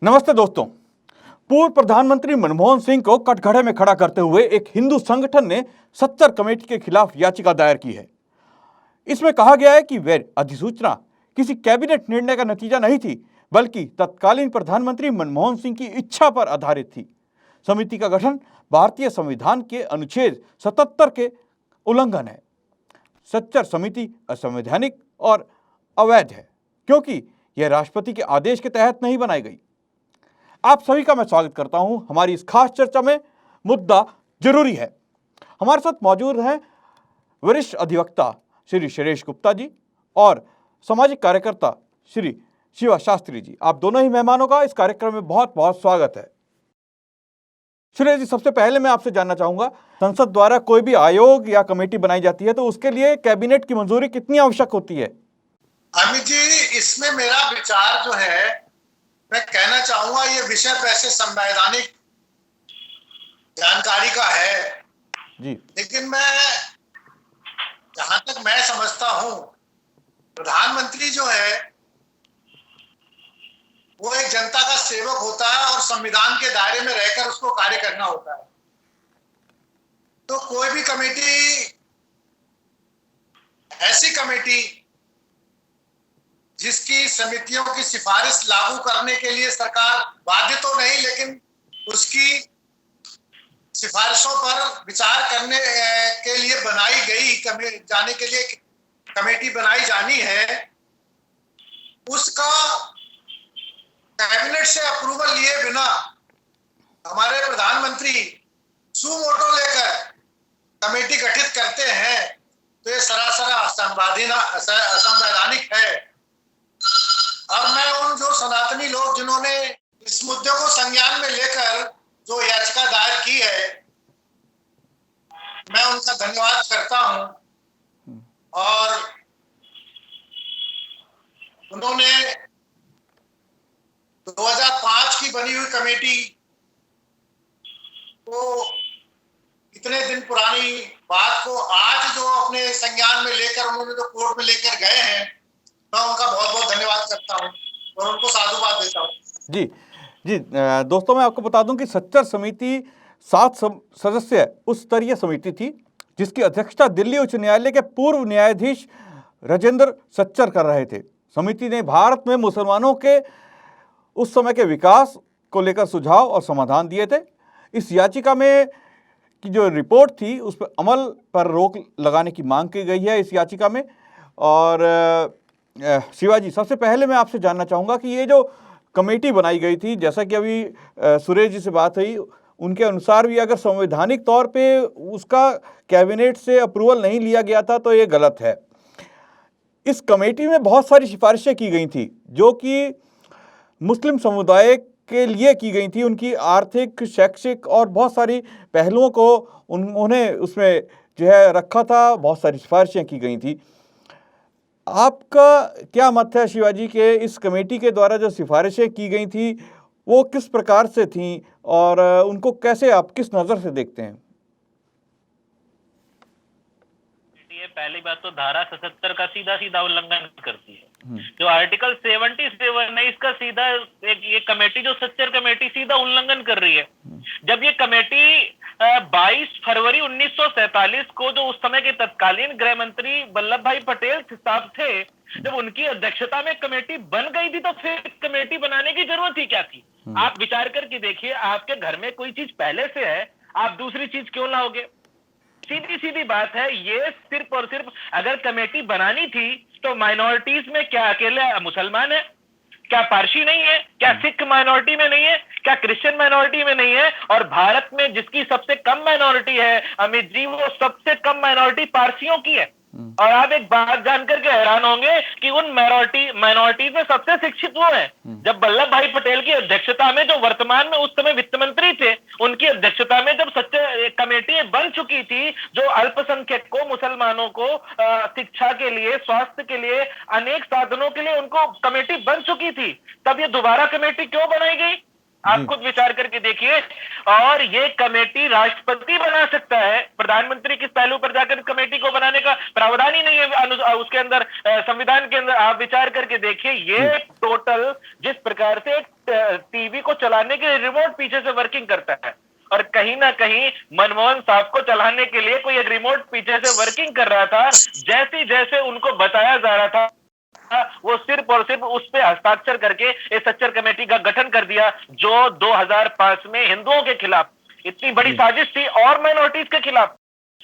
नमस्ते दोस्तों। पूर्व प्रधानमंत्री मनमोहन सिंह को कटघरे में खड़ा करते हुए एक हिंदू संगठन ने सच्चर कमेटी के खिलाफ याचिका दायर की है। इसमें कहा गया है कि वह अधिसूचना किसी कैबिनेट निर्णय का नतीजा नहीं थी, बल्कि तत्कालीन प्रधानमंत्री मनमोहन सिंह की इच्छा पर आधारित थी। समिति का गठन भारतीय संविधान के अनुच्छेद 77 के उल्लंघन है। सच्चर समिति असंवैधानिक और अवैध है, क्योंकि यह राष्ट्रपति के आदेश के तहत नहीं बनाई गई। आप सभी का मैं स्वागत करता हूं हमारी इस खास चर्चा में। मुद्दा जरूरी है। हमारे साथ मौजूद हैं वरिष्ठ अधिवक्ता श्री सुरेश गुप्ता जी और सामाजिक कार्यकर्ता श्री शिवा शास्त्री जी। आप दोनों ही मेहमानों का इस कार्यक्रम में बहुत बहुत स्वागत है। सुरेश जी, सबसे पहले मैं आपसे जानना चाहूंगा, संसद द्वारा कोई भी आयोग या कमेटी बनाई जाती है तो उसके लिए कैबिनेट की मंजूरी कितनी आवश्यक होती है? अमित जी, इसमें मेरा विचार जो है, मैं कहना चाहूंगा ये विषय वैसे संवैधानिक जानकारी का है जी, लेकिन जहां तक मैं समझता हूं, प्रधानमंत्री जो है वो एक जनता का सेवक होता है और संविधान के दायरे में रहकर उसको कार्य करना होता है। तो कोई भी कमेटी, ऐसी कमेटी जिसकी समितियों की सिफारिश लागू करने के लिए सरकार बाध्य तो नहीं, लेकिन उसकी सिफारिशों पर विचार करने के लिए बनाई गई जाने के लिए कमेटी बनाई जानी है, उसका कैबिनेट से अप्रूवल लिए बिना हमारे प्रधानमंत्री सुमोटो लेकर कमेटी गठित करते हैं तो ये सरासर असंवैधानिक है। और मैं उन जो सनातनी लोग जिन्होंने इस मुद्दे को संज्ञान में लेकर जो याचिका दायर की है, मैं उनका धन्यवाद करता हूं। और उन्होंने 2005 की बनी हुई कमेटी को, इतने दिन पुरानी बात को आज जो अपने संज्ञान में लेकर उन्होंने जो कोर्ट में लेकर गए हैं, मैं उनका बहुत बहुत धन्यवाद करता हूं और उनको साधुवाद देता हूं। जी जी। दोस्तों, मैं आपको बता दूं कि सच्चर समिति 7 सदस्य उच्च स्तरीय समिति थी, जिसकी अध्यक्षता दिल्ली उच्च न्यायालय के पूर्व न्यायाधीश राजेंद्र सच्चर कर रहे थे। समिति ने भारत में मुसलमानों के उस समय के विकास को लेकर सुझाव और समाधान दिए थे। इस याचिका में की जो रिपोर्ट थी उस पर अमल पर रोक लगाने की मांग की गई है इस याचिका में। और शिवाजी, सबसे पहले मैं आपसे जानना चाहूँगा कि ये जो कमेटी बनाई गई थी, जैसा कि अभी सुरेश जी से बात हुई, उनके अनुसार भी अगर संवैधानिक तौर पे उसका कैबिनेट से अप्रूवल नहीं लिया गया था तो ये गलत है। इस कमेटी में बहुत सारी सिफारिशें की गई थी जो कि मुस्लिम समुदाय के लिए की गई थी। उनकी आर्थिक, शैक्षिक और बहुत सारी पहलुओं को उन्होंने उसमें जो है रखा था, बहुत सारी सिफारिशें की गई थी। आपका क्या मत है शिवाजी के इस कमेटी के द्वारा जो सिफारिशें की गई थी वो किस प्रकार से थीं और उनको कैसे आप किस नज़र से देखते हैं? ये पहली बात तो धारा 77 का सीधा सीधा उल्लंघन करती है। जो आर्टिकल 77 है, इसका सीधा ये कमेटी, जो सच्चर कमेटी, सीधा उल्लंघन कर रही है। जब ये कमेटी 22 फरवरी 1947 को, जो उस समय के तत्कालीन गृह मंत्री वल्लभ भाई पटेल साहब थे, जब उनकी अध्यक्षता में कमेटी बन गई थी, तो फिर कमेटी बनाने की जरूरत ही क्या थी? आप विचार करके देखिए, आपके घर में कोई चीज पहले से है, आप दूसरी चीज क्यों लाओगे? सीधी सीधी बात है। ये सिर्फ और सिर्फ अगर कमेटी बनानी थी तो माइनॉरिटीज में क्या अकेले मुसलमान है? क्या पारसी नहीं है? क्या सिख माइनॉरिटी में नहीं है? क्या क्रिश्चियन माइनॉरिटी में नहीं है? और भारत में जिसकी सबसे कम माइनॉरिटी है अमित जी, वो सबसे कम माइनॉरिटी पारसियों की है। और आप एक बात जानकर के हैरान होंगे कि उन माइनॉरिटीज में सबसे शिक्षित वो है। जब वल्लभ भाई पटेल की अध्यक्षता में, जो वर्तमान में उस समय वित्त मंत्री थे, उनकी अध्यक्षता में जब सच्चे कमेटी बन चुकी थी, जो अल्पसंख्यक को, मुसलमानों को शिक्षा के लिए, स्वास्थ्य के लिए, अनेक साधनों के लिए उनको कमेटी बन चुकी थी, तब ये दोबारा कमेटी क्यों बनाई गई? आप खुद विचार करके देखिए। और ये कमेटी राष्ट्रपति बना सकता है, प्रधानमंत्री किस पहलू पर जाकर कमेटी को बनाने का प्रावधान ही नहीं है उसके अंदर, संविधान के अंदर। आप विचार करके देखिए, ये टोटल जिस प्रकार से टीवी को चलाने के रिमोट पीछे से वर्किंग करता है, और कहीं ना कहीं मनमोहन साहब को चलाने के लिए कोई एक रिमोट पीछे से वर्किंग कर रहा था। जैसे जैसे उनको बताया जा रहा था, वो सिर्फ और सिर्फ उस पे हस्ताक्षर करके इस सच्चर कमेटी का गठन कर दिया, जो 2005 में हिंदुओं के खिलाफ इतनी बड़ी साजिश थी, और माइनॉरिटीज के खिलाफ।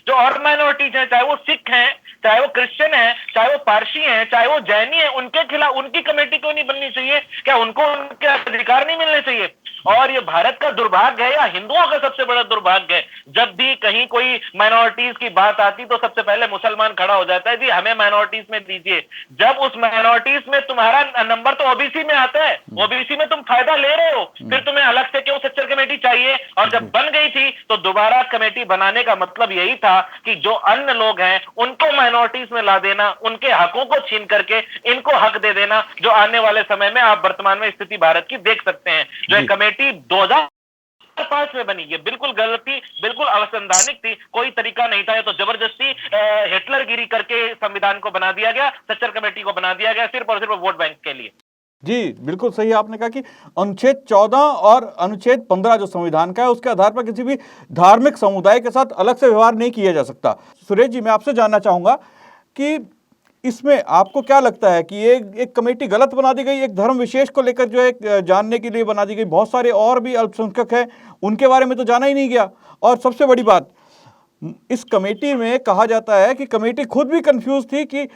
जो और माइनॉरिटीज हैं, चाहे वो सिख हैं, चाहे वो क्रिश्चियन हैं, चाहे वो पारसी हैं, चाहे वो जैनी हैं, उनके खिलाफ उनकी कमेटी क्यों नहीं बननी चाहिए? क्या उनको उनके अधिकार नहीं मिलने चाहिए? और ये भारत का दुर्भाग्य है या हिंदुओं का सबसे बड़ा दुर्भाग्य है, जब भी कहीं कोई माइनॉरिटीज की बात आती तो सबसे पहले मुसलमान खड़ा हो जाता है, जी हमें माइनॉरिटीज में दीजिए। जब उस माइनॉरिटीज में तुम्हारा नंबर तो ओबीसी में आता है, ओबीसी में तुम फायदा ले रहे हो, फिर तुम्हें अलग से क्यों सच्चर कमेटी चाहिए? और जब बन गई थी तो दोबारा कमेटी बनाने का मतलब यही था कि जो अन्य लोग हैं उनको माइनॉरिटीज में ला देना, उनके हकों को छीन करके इनको हक दे देना, जो आने वाले समय में आप वर्तमान में स्थिति भारत की देख सकते हैं। जो एक कमेटी 2005 में बनी, ये बिल्कुल गलत थी, बिल्कुल अवैधानिक थी, कोई तरीका नहीं था। ये तो जबरदस्ती हिटलरगिरी करके संविधान को बना दिया गया, सच्चर कमेटी को बना दिया गया, सिर्फ और सिर्फ वोट बैंक के लिए। जी बिल्कुल सही आपने कहा कि अनुच्छेद 14 और अनुच्छेद 15 जो संविधान का है, उसके आधार पर किसी भी धार्मिक समुदाय के साथ अलग से व्यवहार नहीं किया जा सकता। सुरेश जी, मैं आपसे जानना चाहूँगा कि इसमें आपको क्या लगता है कि ये एक कमेटी गलत बना दी गई, एक धर्म विशेष को लेकर जो है जानने के लिए बना दी गई? बहुत सारे और भी अल्पसंख्यक हैं, उनके बारे में तो जाना ही नहीं गया। और सबसे बड़ी बात, इस कमेटी में कहा जाता है कि कमेटी खुद भी कंफ्यूज थी कि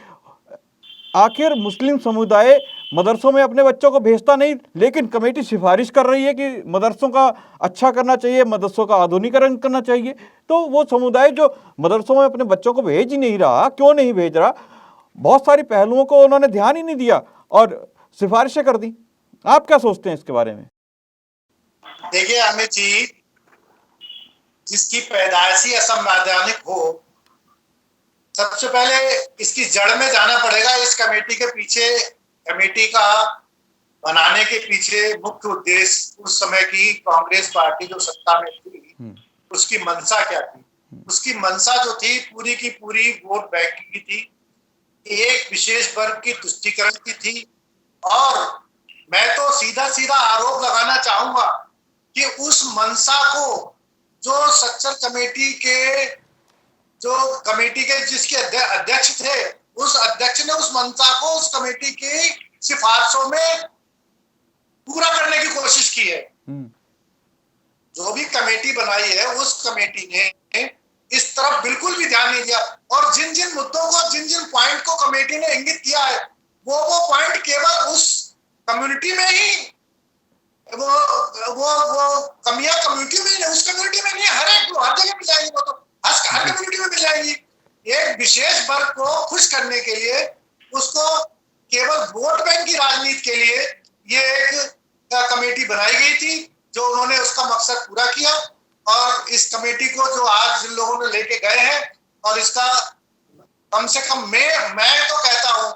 आखिर मुस्लिम समुदाय मदरसों में अपने बच्चों को भेजता नहीं, लेकिन कमेटी सिफारिश कर रही है कि मदरसों का अच्छा करना चाहिए, मदरसों का आधुनिकीकरण करना चाहिए। तो वो समुदाय जो मदरसों में अपने बच्चों को भेज ही नहीं रहा, क्यों नहीं भेज रहा, बहुत सारी पहलुओं को उन्होंने ध्यान ही नहीं दिया और सिफारिशें कर दी। आप क्या सोचते हैं इसके बारे में? देखिए अमित जी, जिसकी पैदाइशी असंवैधानिक हो, सबसे पहले इसकी जड़ में जाना पड़ेगा। इस कमेटी के पीछे, कमेटी का बनाने के पीछे मुख्य उद्देश्य उस समय की कांग्रेस पार्टी जो सत्ता में थी, उसकी मंशा क्या थी? उसकी मंशा जो थी पूरी की पूरी वोट बैंक की थी, एक विशेष वर्ग की तुष्टीकरण की थी। और मैं तो सीधा सीधा आरोप लगाना चाहूंगा कि उस मंशा को जो सच्चर कमेटी के जिसके अध्यक्ष थे, उस अध्यक्ष ने उस मंशा को उस कमेटी की सिफारिशों में पूरा करने की कोशिश की है। जो भी कमेटी बनाई है, उस कमेटी ने इस तरफ बिल्कुल भी ध्यान नहीं दिया। और जिन जिन मुद्दों को, जिन जिन पॉइंट को कमेटी ने इंगित किया है, वो पॉइंट केवल उस कम्युनिटी में ही, वो कमियां कम्युनिटी में, उस कम्युनिटी में नहीं, हर जगह मिल जाएंगी। वो तो हर कम्युनिटी में मिल जाएंगी। एक विशेष वर्ग को खुश करने के लिए, उसको केवल वोट बैंक की राजनीति के लिए ये एक कमेटी बनाई गई थी, जो उन्होंने उसका मकसद पूरा किया। और इस कमेटी को जो आज जिन लोगों ने लेके गए हैं, और इसका कम से कम मैं तो कहता हूं,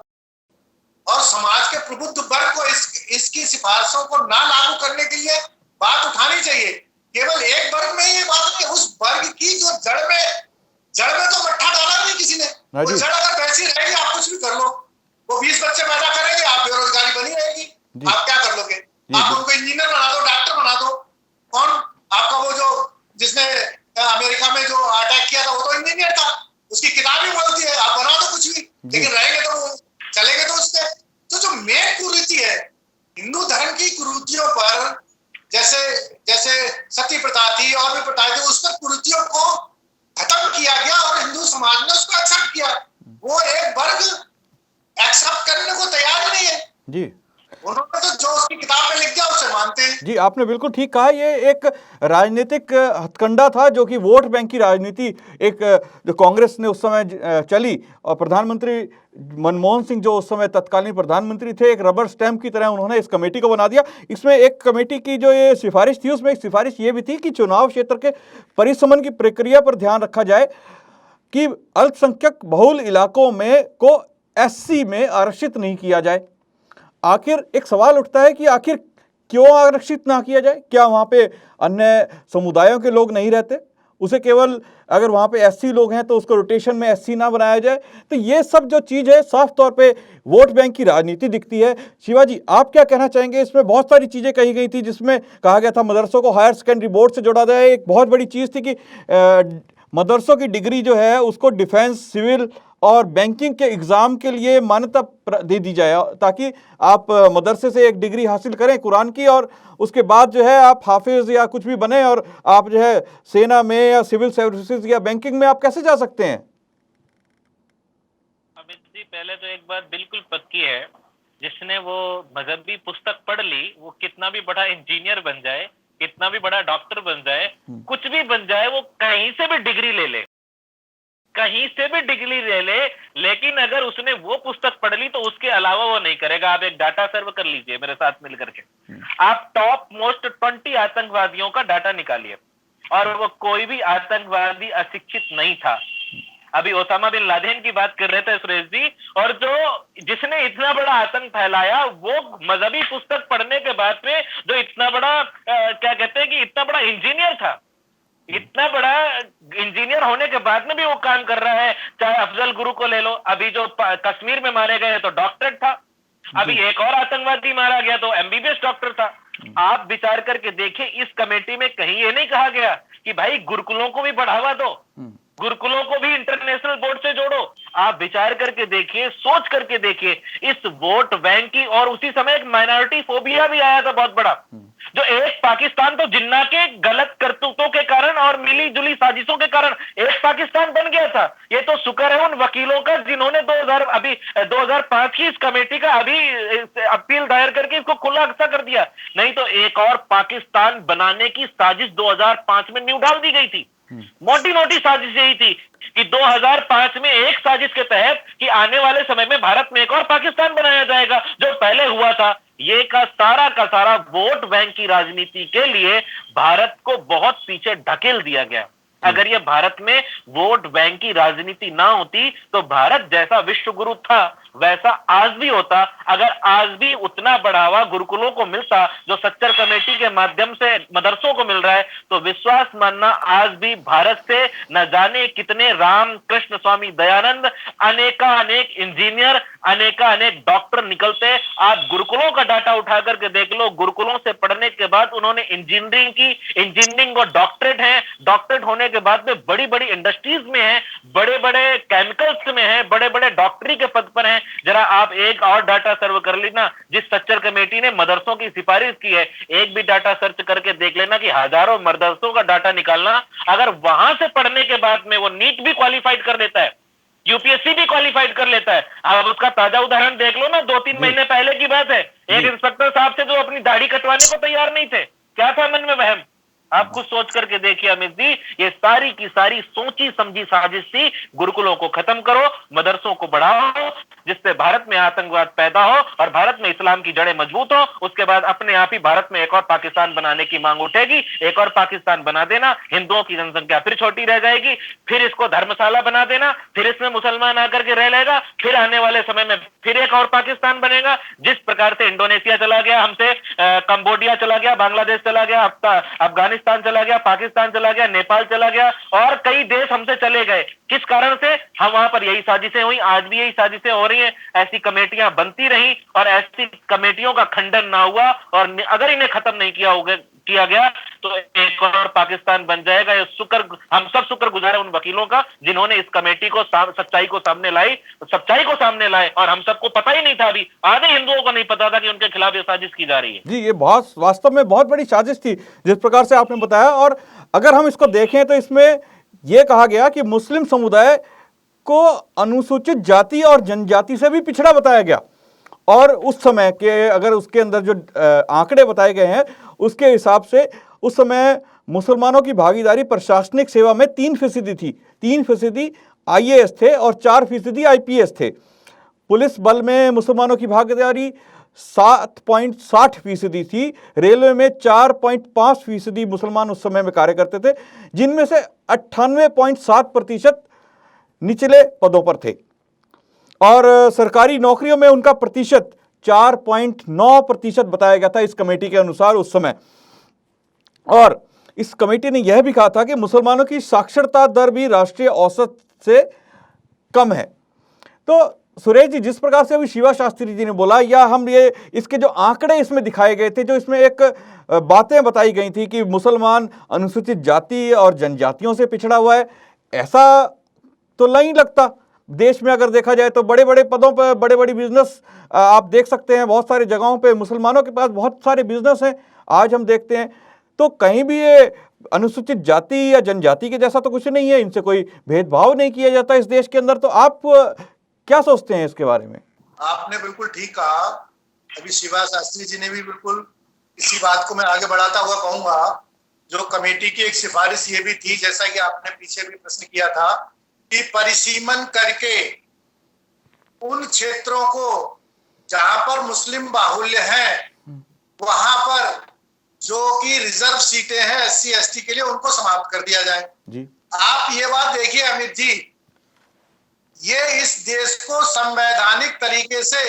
और समाज के प्रबुद्ध वर्ग को इसकी सिफारिशों को ना लागू करने के लिए बात उठानी चाहिए। केवल एक वर्ग में ये बात नहीं, उस वर्ग की जो जड़ में तो मट्ठा डाला नहीं किसी ने। वो जड़ अगर वैसी रहेगी, आप कुछ भी कर लो, वो 20 बच्चे पैदा करेंगे, आप बेरोजगारी बनी रहेगी, आप क्या कर लोगे? आप उनको इंजीनियर बना दो, डॉक्टर बना दो। कौन आपका वो जो जिसने अमेरिका में जो अटैक किया था, वो तो इंजीनियर था, उसकी किताब ही बोलती है आप बना दो कुछ भी, लेकिन रहेंगे तो चलेंगे तो उससे। तो जो मेन कुरीति है, हिंदू धर्म की कुरीतियों पर, जैसे सती प्रथा थी और भी प्रथा थी, उस पर कुरीतियों को खत्म किया गया और हिंदू समाज ने उसको एक्सेप्ट किया। वो एक वर्ग एक्सेप्ट करने को तैयार ही नहीं है जी। उन्होंने तो जो उसकी किताब में लिख दिया उसे मानते हैं। जी, आपने बिल्कुल ठीक कहा। ये एक राजनीतिक हथकंडा था, जो कि वोट बैंक की राजनीति एक जो कांग्रेस ने उस समय चली, और प्रधानमंत्री मनमोहन सिंह जो उस समय तत्कालीन प्रधानमंत्री थे, एक रबर स्टैंप की तरह उन्होंने इस कमेटी को बना दिया। इसमें एक कमेटी की जो ये सिफारिश थी, उसमें एक सिफारिश ये भी थी कि चुनाव क्षेत्र के परिसमन की प्रक्रिया पर ध्यान रखा जाए कि अल्पसंख्यक बहुल इलाकों में को SC में आरक्षित नहीं किया जाए। आखिर एक सवाल उठता है कि आखिर क्यों आरक्षित ना किया जाए? क्या वहाँ पे अन्य समुदायों के लोग नहीं रहते? उसे केवल अगर वहाँ पे एससी लोग हैं तो उसको रोटेशन में एससी ना बनाया जाए? तो ये सब जो चीज़ है साफ तौर पे वोट बैंक की राजनीति दिखती है। शिवाजी, आप क्या कहना चाहेंगे? इसमें बहुत सारी चीज़ें कही गई थी, जिसमें कहा गया था मदरसों को हायर सेकेंडरी बोर्ड से जोड़ा जाए। एक बहुत बड़ी चीज़ थी कि मदरसों की डिग्री जो है उसको डिफेंस, सिविल और बैंकिंग के एग्ज़ाम के लिए मान्यता दे दी जाए, ताकि आप मदरसे से एक डिग्री हासिल करें कुरान की, और उसके बाद जो है आप हाफिज या कुछ भी बने और आप जो है सेना में या सिविल सर्विसेज या बैंकिंग में आप कैसे जा सकते हैं? अमित जी, पहले तो एक बात बिल्कुल पक्की है, जिसने वो मजहबी पुस्तक पढ़ ली वो कितना भी बड़ा इंजीनियर बन जाए, कितना भी बड़ा डॉक्टर बन जाए, कुछ भी बन जाए, वो कहीं से भी डिग्री ले ले, कहीं से भी डिग्री ले ले, लेकिन अगर उसने वो पुस्तक पढ़ ली तो उसके अलावा वो नहीं करेगा। आप एक डाटा सर्व कर लीजिए मेरे साथ मिलकर के, आप टॉप मोस्ट 20 आतंकवादियों का डाटा निकालिए, और वो कोई भी आतंकवादी अशिक्षित नहीं था। अभी ओसामा बिन लादेन की बात कर रहे थे सुरेश जी, और जो जिसने इतना बड़ा आतंक फैलाया वो मजहबी पुस्तक पढ़ने के बाद में जो इतना बड़ा क्या कहते हैं कि इतना बड़ा इंजीनियर था, इतना बड़ा इंजीनियर होने के बाद में भी वो काम कर रहा है। चाहे अफजल गुरु को ले लो, अभी जो कश्मीर में मारे गए तो डॉक्टरेट था, अभी एक और आतंकवादी मारा गया तो एमबीबीएस डॉक्टर था। आप विचार करके देखिए, इस कमेटी में कहीं ये नहीं कहा गया कि भाई गुरुकुलों को भी बढ़ावा दो, गुरुकुलों को भी इंटरनेशनल बोर्ड से जोड़ो। आप विचार करके देखिए, सोच करके देखिए इस वोट बैंक की। और उसी समय एक माइनॉरिटी फोबिया भी आया था बहुत बड़ा, जो एक पाकिस्तान तो जिन्ना के गलत करतूतों के कारण और मिली जुली साजिशों के कारण एक पाकिस्तान बन गया था। ये तो शुक्र है उन वकीलों का जिन्होंने 2005 की इस कमेटी का अभी अपील दायर करके इसको खुलासा कर दिया, नहीं तो एक और पाकिस्तान बनाने की साजिश 2005 में नींव डाल दी गई थी। मोटी मोटी साजिश यही थी कि 2005 में एक साजिश के तहत कि आने वाले समय में भारत में एक और पाकिस्तान बनाया जाएगा जो पहले हुआ था। ये का सारा वोट बैंक की राजनीति के लिए भारत को बहुत पीछे ढकेल दिया गया। अगर ये भारत में वोट बैंक की राजनीति ना होती तो भारत जैसा विश्व गुरु था वैसा आज भी होता। अगर आज भी उतना बढ़ावा गुरुकुलों को मिलता जो सच्चर कमेटी के माध्यम से मदरसों को मिल रहा है, तो विश्वास मानना आज भी भारत से न जाने कितने राम कृष्ण स्वामी दयानंद, अनेक इंजीनियर, अनेक डॉक्टर निकलते। आप गुरुकुलों का डाटा उठा करके देख लो, गुरुकुलों से पढ़ने के बाद उन्होंने इंजीनियरिंग की, इंजीनियरिंग और डॉक्टरेट है, डॉक्टरेट होने के बाद में बड़ी बड़ी इंडस्ट्रीज में है, बड़े बड़े केमिकल्स में है, बड़े बड़े डॉक्टरी के पद पर है। जरा आप एक और डाटा सर्व कर लेना, जिस सच्चर कमेटी ने मदरसों की सिफारिश की है, एक भी डाटा सर्च करके देख लेना कि हजारों मदरसों का डाटा निकालना, अगर वहां से पढ़ने के बाद में वो नीट भी क्वालिफाइड कर लेता है, यूपीएससी भी क्वालिफाइड कर लेता है। अब उसका ताजा उदाहरण देख लो ना, 2-3 महीने पहले की बात है, एक इंस्पेक्टर साहब से जो अपनी दाढ़ी कटवाने को तैयार नहीं थे, क्या था मन में वहम? आप कुछ सोच करके देखिए अमित जी, ये सारी की सारी सोची समझी साजिश थी। गुरुकुलों को खत्म करो, मदरसों को बढ़ाओ, जिससे भारत में आतंकवाद पैदा हो और भारत में इस्लाम की जड़ें मजबूत हो। उसके बाद अपने आप ही भारत में एक और पाकिस्तान बनाने की मांग उठेगी। एक और पाकिस्तान बना देना, हिंदुओं की जनसंख्या फिर छोटी रह जाएगी, फिर इसको धर्मशाला बना देना, फिर इसमें मुसलमान आकर के रह लेगा, फिर आने वाले समय में फिर एक और पाकिस्तान बनेगा। जिस प्रकार से इंडोनेशिया चला गया हमसे, कंबोडिया चला गया, बांग्लादेश चला गया, अफगानिस्तान चला गया, पाकिस्तान चला गया, नेपाल चला गया और कई देश हमसे चले गए। किस कारण से? हम वहां पर यही साजिशें हुई, आज भी यही साजिशें हो रही हैं। ऐसी कमेटियां बनती रही और ऐसी कमेटियों का खंडन ना हुआ, और अगर इन्हें खत्म नहीं किया गया तो एक और पाकिस्तान बन जाएगा। ये हम सब शुक्र गुजार है उन वकीलों का जिन्होंने इस कमेटी को सच्चाई को सामने लाए, और हम सबको पता ही नहीं था, अभी आधे हिंदुओं को नहीं पता था कि उनके खिलाफ ये साजिश की जा रही है। जी, ये बहुत वास्तव में बहुत बड़ी साजिश थी जिस प्रकार से आपने बताया। और अगर हम इसको देखें तो इसमें यह कहा गया कि मुस्लिम समुदाय को अनुसूचित जाति और जनजाति से भी पिछड़ा बताया गया, और उस समय के अगर उसके अंदर जो आंकड़े बताए गए हैं उसके हिसाब से उस समय मुसलमानों की भागीदारी प्रशासनिक सेवा में 3% थी। 3% IAS थे और 4% IPS थे। पुलिस बल में मुसलमानों की भागीदारी 7.60% थी। रेलवे में 4.5% मुसलमान उस समय में कार्य करते थे, जिनमें से 98.7% निचले पदों पर थे, और सरकारी नौकरियों में उनका प्रतिशत 4.9% बताया गया था इस कमेटी के अनुसार उस समय। और इस कमेटी ने यह भी कहा था कि मुसलमानों की साक्षरता दर भी राष्ट्रीय औसत से कम है। तो सुरेश जी, जिस प्रकार से अभी शिवा शास्त्री जी ने बोला, या हम ये इसके जो आंकड़े इसमें दिखाए गए थे, जो इसमें एक बातें बताई गई थी कि मुसलमान अनुसूचित जाति और जनजातियों से पिछड़ा हुआ है, ऐसा तो नहीं लगता। देश में अगर देखा जाए तो बड़े बड़े पदों पर बड़े बड़े बिजनेस आप देख सकते हैं, बहुत सारी जगहों पे मुसलमानों के पास बहुत सारे बिजनेस हैं आज हम देखते हैं। तो कहीं भी ये अनुसूचित जाति या जनजाति के जैसा तो कुछ नहीं है, इनसे कोई भेदभाव नहीं किया जाता इस देश के अंदर। तो आप क्या सोचते हैं इसके बारे में? आपने बिल्कुल ठीक कहा। अभी शिवा शास्त्री जी ने भी बिल्कुल इसी बात को मैं आगे बढ़ाता हुआ कहूंगा। जो कमेटी की एक सिफारिश ये भी थी, जैसा कि आपने पीछे भी प्रश्न किया था, कि परिसीमन करके उन क्षेत्रों को जहां पर मुस्लिम बाहुल्य है वहां पर जो कि रिजर्व सीटें हैं SC ST के लिए, उनको समाप्त कर दिया जाए जी। आप ये बात देखिए अमित जी, ये इस देश को संवैधानिक तरीके से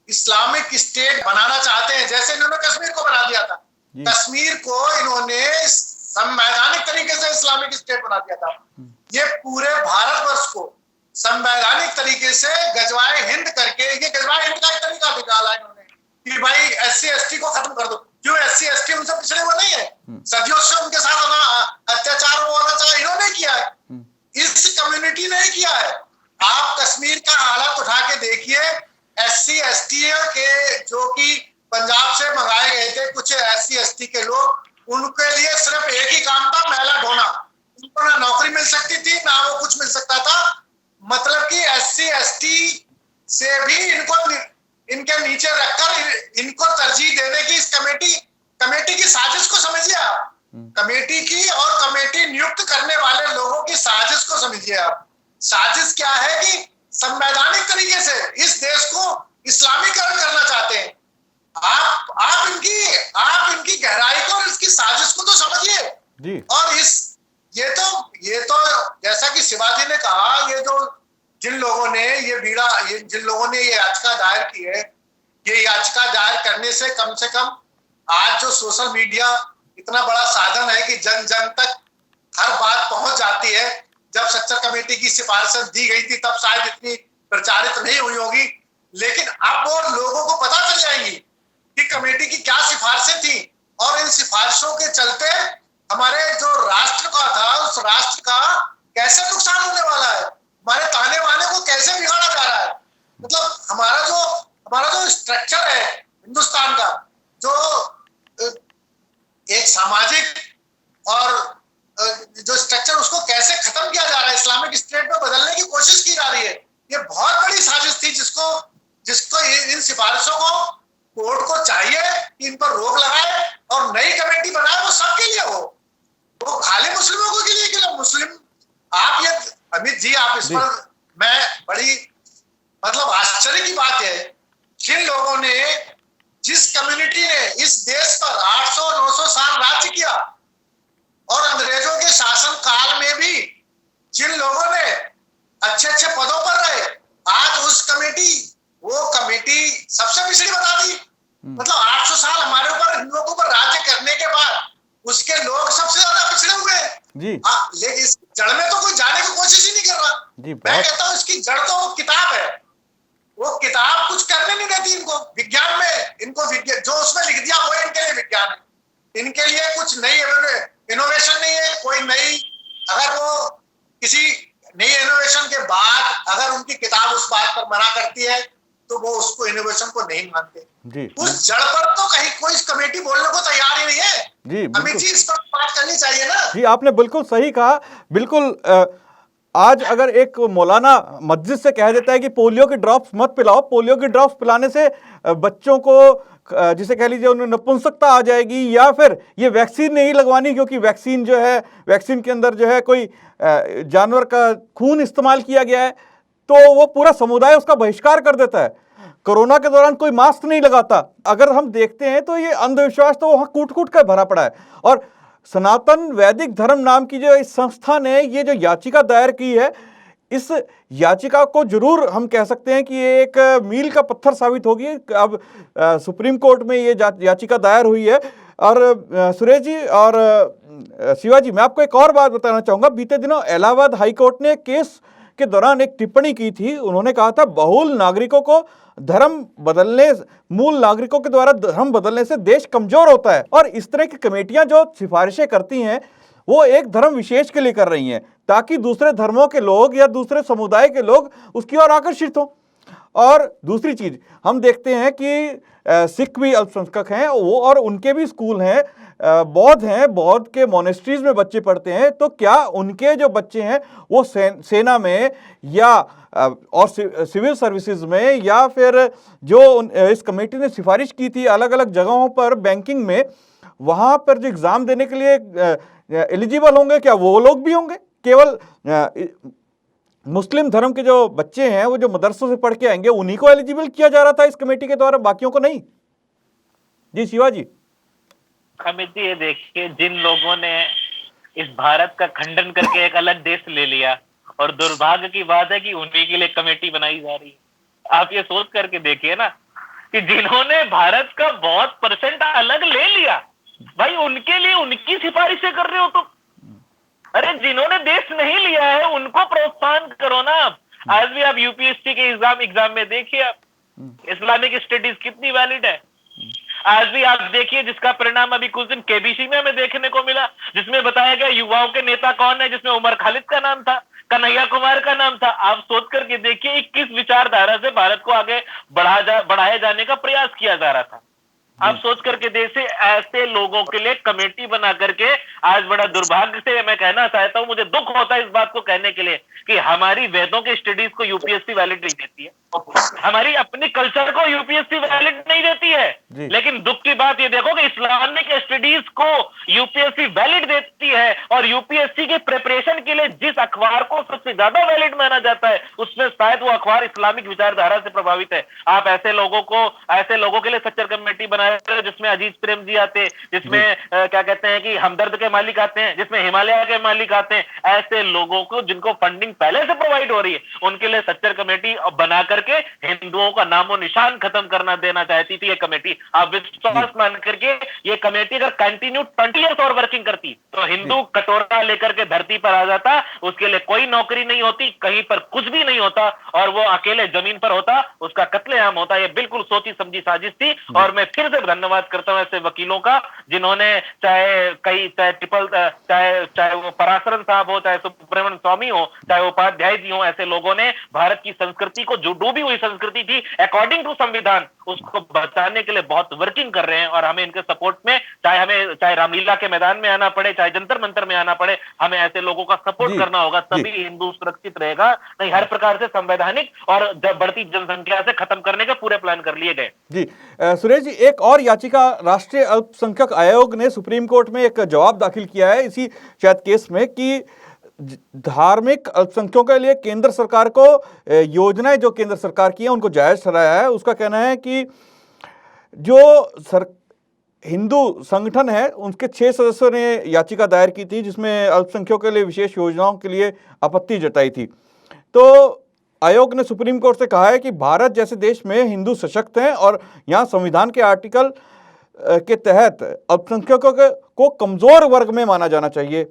इस्लामिक स्टेट बनाना चाहते हैं, जैसे इन्होंने कश्मीर को बना दिया था। कश्मीर को इन्होंने संवैधानिक तरीके से इस्लामिक स्टेट बना दिया था। ये पूरे भारतवर्ष को संवैधानिक तरीके से गजवाए हिंद करके, ये गजवाए हिंद का एक तरीका निकाला इन्होंने कि भाई SC ST को खत्म कर दो। क्यों? SC ST उनसे पिछड़े हुए नहीं है, सदियों से उनके साथ अत्याचार होना चाहिए, इन्होंने किया है, इस कम्युनिटी ने किया है। आप कश्मीर का हालत उठा के देखिए, SC ST के जो कि पंजाब से मंगाए गए थे कुछ SC ST के लोग, उनके लिए सिर्फ एक ही काम था, मैला ढोना। उनको ना नौकरी मिल सकती थी ना वो कुछ मिल सकता था। मतलब कि SC ST से भी इनके नीचे रखकर इनको तरजीह देने की इस कमेटी की साजिश को समझिए आप। कमेटी की और कमेटी नियुक्त करने वाले लोगों की साजिश को समझिए आप। साजिश क्या है कि संवैधानिक तरीके से इस देश को इस्लामीकरण करना चाहते हैं। आप इनकी गहराई को और इसकी साजिश को तो समझिए। और ये तो जैसा कि शिवाजी ने कहा, ये जो जिन लोगों ने ये याचिका दायर की है, ये याचिका दायर करने से कम आज जो सोशल मीडिया इतना बड़ा साधन है कि जन जन तक हर बात पहुंच जाती है। जब सच्चर कमेटी की सिफारिशें दी गई थी तब शायद इतनी प्रचारित नहीं हुई होगी, लेकिन अब वो लोगों को पता चल जाएंगी कि कमेटी की क्या सिफारिशें थी और इन सिफारिशों के चलते हमारे जो राष्ट्र का था उस राष्ट्र का कैसे नुकसान होने वाला है, हमारे ताने बाने को कैसे बिगाड़ा जा रहा है। मतलब हमारा जो स्ट्रक्चर है हिंदुस्तान का, जो एक सामाजिक और जो स्ट्रक्चर, उसको कैसे खत्म किया जा रहा है, इस्लामिक स्टेट में बदलने की कोशिश की जा रही है। ये बहुत बड़ी साजिश थी जिसको इन सिफारिशों को कोर्ट को चाहिए कि इन पर रोक लगाए और नई कमेटी बनाए, वो सबके लिए हो, वो खाली मुस्लिमों के लिए क्यों? मुस्लिम आप ये अमित जी, आप इस पर मैं बड़ी मतलब आश्चर्य की बात है, जिन लोगों ने, जिस कम्युनिटी ने इस देश पर 800-900 साल राज्य किया और अंग्रेजों के शासन काल में भी जिन लोगों ने अच्छे पदों पर रहे, आज वो कमेटी सबसे पिछड़ी बता दी। मतलब 800 साल हमारे ऊपर, हिंदुओं के ऊपर राज्य करने के बाद उसके लोग सबसे ज्यादा पिछड़े हुए हैं जी। लेकिन इस जड़ में तो कोई जाने की कोशिश ही नहीं कर रहा जी। मैं कहता हूँ इसकी जड़ तो वो किताब है, वो किताब कुछ करने नहीं देती इनको। विज्ञान में इनको जो उसमें लिख दिया वो इनके लिए विज्ञान है, इनके लिए कुछ नई इनोवेशन नहीं है। कोई नई, अगर वो किसी नई इनोवेशन के बाद अगर उनकी किताब उस बात पर मना करती है तो वो उसको इनोवेशन को नहीं मानते जी। उस जड़ पर तो कहीं कोई कमेटी बोलने को तैयार ही नहीं है जी। अमित जी, इस पर बात करनी चाहिए ना जी। आपने बिल्कुल सही कहा। बिल्कुल आज अगर एक मौलाना मस्जिद से कह देता है कि पोलियो की ड्रॉप्स मत पिलाओ, पोलियो की ड्रॉप्स पिलाने से बच्चों को, जिसे कह लीजिए, उन्हें नपुंसकता आ जाएगी, या फिर ये वैक्सीन नहीं लगवानी क्योंकि वैक्सीन जो है, वैक्सीन के अंदर जो है कोई जानवर का खून इस्तेमाल किया गया है, तो वो पूरा समुदाय उसका बहिष्कार कर देता है। कोरोना के दौरान कोई मास्क नहीं लगाता। अगर हम देखते हैं तो ये अंधविश्वास तो वहाँ कूट कूट कर भरा पड़ा है। और सनातन वैदिक धर्म नाम की जो इस संस्था ने ये जो याचिका दायर की है, इस याचिका को जरूर हम कह सकते हैं कि ये एक मील का पत्थर साबित होगी। अब सुप्रीम कोर्ट में ये याचिका दायर हुई है। और सुरेश जी और शिवाजी, मैं आपको एक और बात बताना चाहूंगा। बीते दिनों इलाहाबाद हाई कोर्ट ने केस के दौरान एक टिप्पणी की थी। उन्होंने कहा था बहुल नागरिकों को धर्म बदलने, मूल नागरिकों के द्वारा धर्म बदलने से देश कमजोर होता है। और इस तरह की कमेटियां जो सिफारिशें करती हैं वो एक धर्म विशेष के लिए कर रही हैं, ताकि दूसरे धर्मों के लोग या दूसरे समुदाय के लोग उसकी ओर आकर्षित हों। और दूसरी चीज हम देखते हैं कि सिख भी अल्पसंख्यक हैं वो, और उनके भी स्कूल हैं, बौद्ध हैं, बौद्ध के मोनेस्ट्रीज में बच्चे पढ़ते हैं। तो क्या उनके जो बच्चे हैं वो सेना में या और सिविल सर्विसेज में, या फिर जो इस कमेटी ने सिफारिश की थी अलग अलग जगहों पर बैंकिंग में, वहां पर जो एग्जाम देने के लिए एलिजिबल होंगे, क्या वो लोग भी होंगे? केवल मुस्लिम धर्म के जो बच्चे हैं वो जो मदरसों से पढ़ के आएंगे उन्हीं को एलिजिबल किया जा रहा था इस कमेटी के द्वारा, बाकियों को नहीं? जी शिवाजी। अमित जी, ये देखिए, जिन लोगों ने इस भारत का खंडन करके एक अलग देश ले लिया, और दुर्भाग्य की बात है कि उन्हीं के लिए कमेटी बनाई जा रही है। आप ये सोच करके देखिए ना कि जिन्होंने भारत का बहुत परसेंट अलग ले लिया, भाई उनके लिए उनकी सिफारिशें कर रहे हो तुम। अरे जिन्होंने देश नहीं लिया है उनको प्रोत्साहन करो ना। आज भी आप यूपीएससी के एग्जाम में देखिए, आप इस्लामिक स्टडीज कितनी वैलिड है। आज भी आप देखिए, जिसका परिणाम अभी कुछ दिन केबीसी में हमें देखने को मिला, जिसमें बताया गया युवाओं के नेता कौन है, जिसमें उमर खालिद का नाम था, कन्हैया कुमार का नाम था। आप सोच करके देखिए किस विचारधारा से भारत को आगे बढ़ाए जाने का प्रयास किया जा रहा था। आप सोच करके देखिए, ऐसे लोगों के लिए कमेटी बना करके आज बड़ा दुर्भाग्य से मैं कहना चाहता हूं, मुझे दुख होता है इस बात को कहने के लिए कि हमारी वेदों के स्टडीज को यूपीएससी वैलिड नहीं देती है, हमारी अपनी कल्चर को यूपीएससी वैलिड नहीं देती है। लेकिन दुख की बात ये देखो कि इस्लामिक स्टडीज को यूपीएससी वैलिड देती है, और यूपीएससी के प्रिपरेशन के लिए जिस अखबार को सबसे ज्यादा वैलिड माना जाता है उसमें शायद वो अखबार इस्लामिक विचारधारा से प्रभावित है। आप ऐसे लोगों के लिए सच्चर कमेटी बनाए जिसमें अजीज प्रेम जी आते, जिसमें क्या कहते हैं कि हमदर्द के मालिक आते हैं, जिसमें हिमालय के मालिक आते हैं। ऐसे लोगों को जिनको फंडिंग पहले से प्रोवाइड हो रही है उनके लिए सच्चर कमेटी बना करके हिंदुओं का नामो निशान खत्म करना देना चाहती थी ये कमेटी। आप विश्वास मान करके ये कमेटी अगर कंटिन्यू 20 ईयर्स और वर्किंग करती तो हिंदू कटोरा लेकर के धरती पर आ जाता, उसके लिए कोई नौकरी नहीं होती, कहीं पर कुछ भी नहीं होता, और वो अकेले जमीन पर होता, उसका कत्लेआम होता। ये बिल्कुल सोची समझी साजिश थी। और मैं फिर से धन्यवाद करता हूं ऐसे वकीलों का जिन्होंने चाहे वो पराशरन साहब हो, चाहे सुब्रमण्यम स्वामी हो, चाहे उपाध्याय जी हो, ऐसे लोगों ने भारत की संस्कृति को, जो डूबी हुई संस्कृति थी अकॉर्डिंग टू संविधान, उसको बचाने के लिए बहुत वर्किंग कर रहे हैं। और हमें इनके सपोर्ट में, चाहे रामलीला के मैदान में आना पड़े, चाहे जंतर मंतर में आना पड़े, हमें ऐसे लोगों का सपोर्ट करना होगा, तभी हिंदू सुरक्षित रहेगा। नहीं, हर प्रकार से संवैधानिक और बढ़ती जनसंख्या से खत्म करने के पूरे प्लान कर लिए गए। जी सुरेश जी, एक और याचिका राष्ट्रीय अल्पसंख्यक आयोग ने सुप्रीम कोर्ट में एक जवाब दाखिल किया है इसी शायद केस में कि धार्मिक अल्पसंख्यकों के लिए केंद्र सरकार को योजनाएं जो केंद्र सरकार की है उनको जायज ठहराया है। उसका कहना है कि जो हिंदू संगठन है उनके 6 सदस्यों ने याचिका दायर की थी जिसमें अल्पसंख्यकों के लिए विशेष योजनाओं के लिए आपत्ति जताई थी। तो आयोग ने सुप्रीम कोर्ट से कहा है कि भारत जैसे देश में हिंदू सशक्त हैं और यहाँ संविधान के आर्टिकल के तहत अल्पसंख्यकों को कमजोर वर्ग में माना जाना चाहिए,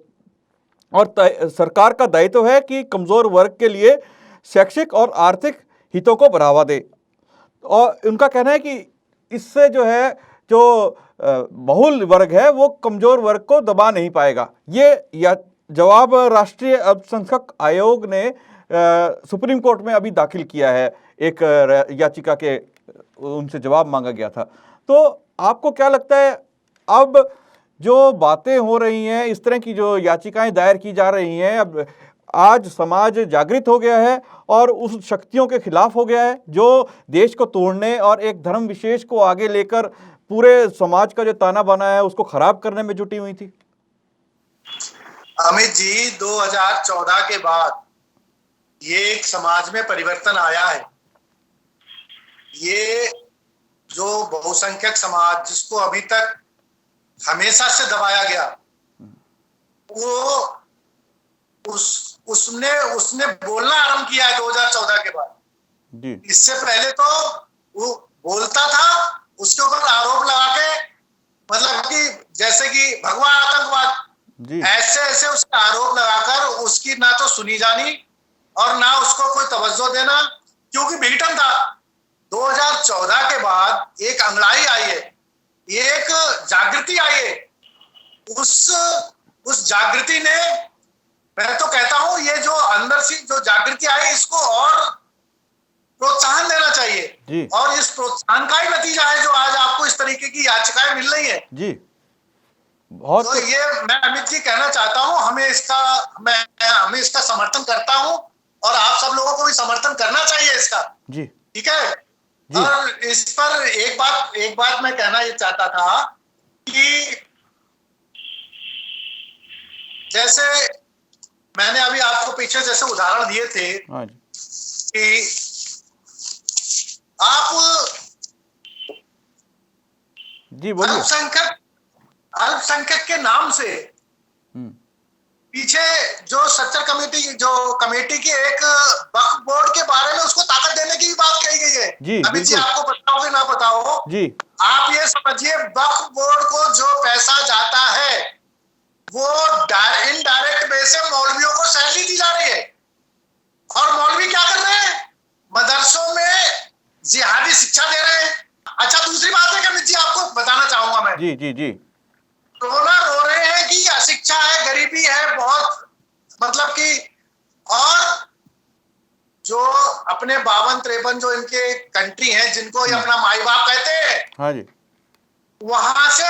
और सरकार का दायित्व है कि कमजोर वर्ग के लिए शैक्षिक और आर्थिक हितों को बढ़ावा दे। और उनका कहना है कि इससे जो है जो बहुल वर्ग है वो कमजोर वर्ग को दबा नहीं पाएगा। ये जवाब राष्ट्रीय अल्पसंख्यक आयोग ने सुप्रीम कोर्ट में अभी दाखिल किया है। एक याचिका के उनसे जवाब मांगा गया था। तो आपको क्या लगता है, अब जो बातें हो रही हैं, इस तरह की जो याचिकाएं दायर की जा रही हैं, अब आज समाज जागृत हो गया है और उस शक्तियों के खिलाफ हो गया है जो देश को तोड़ने और एक धर्म विशेष को आगे लेकर पूरे समाज का जो ताना बाना है उसको खराब करने में जुटी हुई थी? अमित जी, 2014 के बाद ये एक समाज में परिवर्तन आया है। ये जो बहुसंख्यक समाज जिसको अभी तक हमेशा से दबाया गया, वो उसने बोलना आरंभ किया है 2014 के बाद। जी। इससे पहले तो वो बोलता था, उसके ऊपर आरोप लगा के, मतलब कि जैसे कि भगवा आतंकवाद, ऐसे ऐसे उसका आरोप लगाकर उसकी ना तो सुनी जानी और ना उसको कोई तवज्जो देना, क्योंकि विघटन था। 2014 के बाद एक अंगड़ाई आई है, एक जागृति आई है। उस जागृति ने, मैं तो कहता हूं ये जो अंदर से जो जागृति आई, इसको और प्रोत्साहन देना चाहिए। और इस प्रोत्साहन का ही नतीजा है जो आज आपको इस तरीके की याचिकाएं मिल रही है जी। बहुत तो ये मैं अमित जी कहना चाहता हूं, हमें इसका समर्थन करता हूं और आप सब लोगों को भी समर्थन करना चाहिए इसका जी। ठीक है जी। और इस पर एक बात मैं कहना ये चाहता था कि जैसे मैंने अभी आपको पीछे जैसे उदाहरण दिए थे कि आप जी बोलिए, अल्पसंख्यक के नाम से पीछे जो सच्चर कमेटी की एक वक्फ बोर्ड के बारे में उसको ताकत देने की भी बात कही गई है जी। अमित जी आपको पता हो कि ना पता हो जी, आप ये समझिए वक्फ बोर्ड को जो पैसा जाता है वो इनडायरेक्ट वे से मौलवियों को सैलरी दी जा रही है। और मौलवी क्या कर रहे हैं? मदरसों में जिहादी शिक्षा दे रहे हैं। अच्छा, दूसरी बात है कि अमित जी आपको बताना चाहूंगा मैं जी जी जी, रोना रो रहे हैं कि अशिक्षा है, गरीबी है बहुत, मतलब कि, और जो अपने 52-53 जो इनके कंट्री हैं जिनको ये अपना माई बाप कहते हैं, हाँ जी, वहां से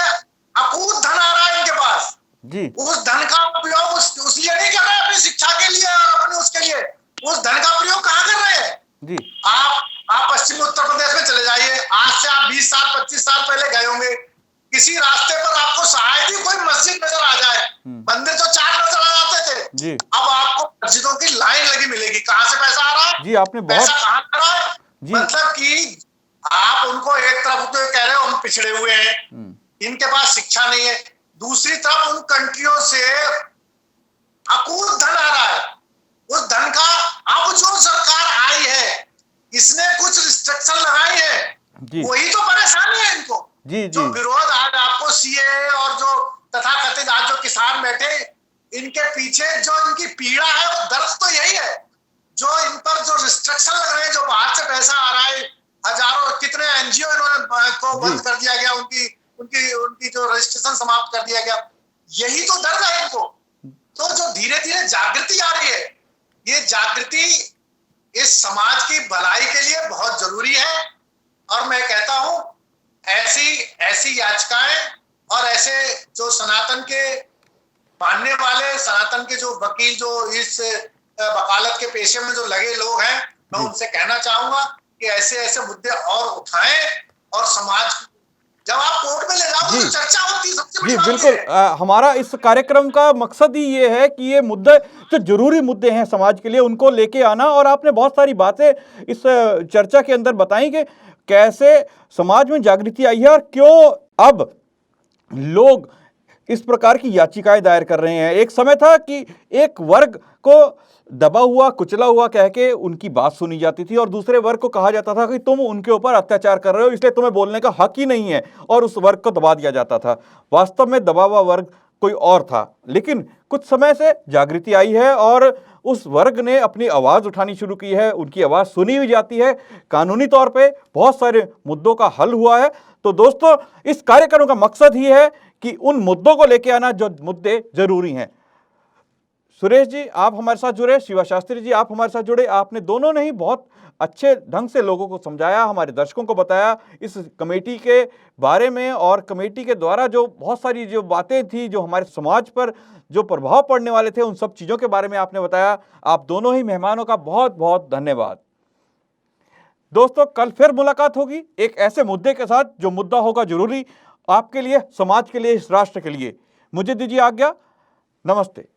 अकूत धन आ रहा है इनके पास जी। उस धन का उपयोग उसलिए नहीं कर रहे अपनी शिक्षा के लिए और अपने उसके लिए, उस धन का प्रयोग कहाँ कर रहे हैं जी। आप पश्चिमी उत्तर प्रदेश में चले जाइए, आज से आप 20 साल 25 साल पहले गए होंगे, किसी रास्ते पर आपको शायद ही कोई मस्जिद नजर आ जाए, मंदिर तो 4 नजर आ जाते थे जी। अब आपको मस्जिदों की लाइन लगी मिलेगी। कहां से पैसा आ रहा है जी? आपने पैसा कहां आ रहा है जी। मतलब कि आप उनको एक तरफ तो कह रहे हो हम पिछड़े हुए हैं, इनके पास शिक्षा नहीं है, दूसरी तरफ उन कंट्रियों से अकूत धन आ रहा है। उस धन का अब जो सरकार आई है इसने कुछ रिस्ट्रिक्शन लगाई है, वही तो परेशानी है इनको जी जी। जो विरोध आज आपको सीए और जो तथाकथित आज जो किसान बैठे, इनके पीछे जो इनकी पीड़ा है वो दर्द तो यही है। जो इन पर जो रिस्ट्रिक्शन लग रहे हैं, जो बाहर से पैसा आ रहा है, हजारों कितने एनजीओ इन्होंने को बंद कर दिया गया, उनकी जो रजिस्ट्रेशन समाप्त कर दिया गया, यही तो दर्द है इनको। तो जो धीरे धीरे जागृति आ रही है, ये जागृति इस समाज की भलाई के लिए बहुत जरूरी है। और मैं कहता हूं ऐसी याचिकाएं और ऐसे जो सनातन के मानने वाले, सनातन के जो वकील, जो इस वकालत के पेशे में जो लगे लोग हैं, मैं उनसे कहना चाहूंगा कि ऐसे ऐसे मुद्दे और उठाएं और समाज, जब आप कोर्ट में ले जाओ तो चर्चा होती है सबसे बड़ी बात है। बिल्कुल, हमारा इस कार्यक्रम का मकसद ही ये है कि ये मुद्दे जो जरूरी मुद्दे हैं समाज के लिए, उनको लेके आना। और आपने बहुत सारी बातें इस चर्चा के अंदर बताई कि कैसे समाज में जागृति आई है और क्यों अब लोग इस प्रकार की याचिकाएं दायर कर रहे हैं। एक समय था कि एक वर्ग को दबा हुआ, कुचला हुआ कह के उनकी बात सुनी जाती थी और दूसरे वर्ग को कहा जाता था कि तुम उनके ऊपर अत्याचार कर रहे हो, इसलिए तुम्हें बोलने का हक ही नहीं है, और उस वर्ग को दबा दिया जाता था। वास्तव में दबा हुआ वर्ग कोई और था। लेकिन कुछ समय से जागृति आई है और उस वर्ग ने अपनी आवाज़ उठानी शुरू की है, उनकी आवाज़ सुनी भी जाती है, कानूनी तौर पे बहुत सारे मुद्दों का हल हुआ है। तो दोस्तों, इस कार्यक्रम का मकसद ही है कि उन मुद्दों को लेके आना जो मुद्दे जरूरी हैं। सुरेश जी आप हमारे साथ जुड़े, शिवा शास्त्री जी आप हमारे साथ जुड़े, आपने दोनों ने ही बहुत अच्छे ढंग से लोगों को समझाया, हमारे दर्शकों को बताया इस कमेटी के बारे में, और कमेटी के द्वारा जो बहुत सारी जो बातें थी जो हमारे समाज पर जो प्रभाव पड़ने वाले थे, उन सब चीज़ों के बारे में आपने बताया। आप दोनों ही मेहमानों का बहुत बहुत धन्यवाद। दोस्तों, कल फिर मुलाकात होगी एक ऐसे मुद्दे के साथ जो मुद्दा होगा जरूरी आपके लिए, समाज के लिए, इस राष्ट्र के लिए। मुझे दीजिए आज्ञा। नमस्ते।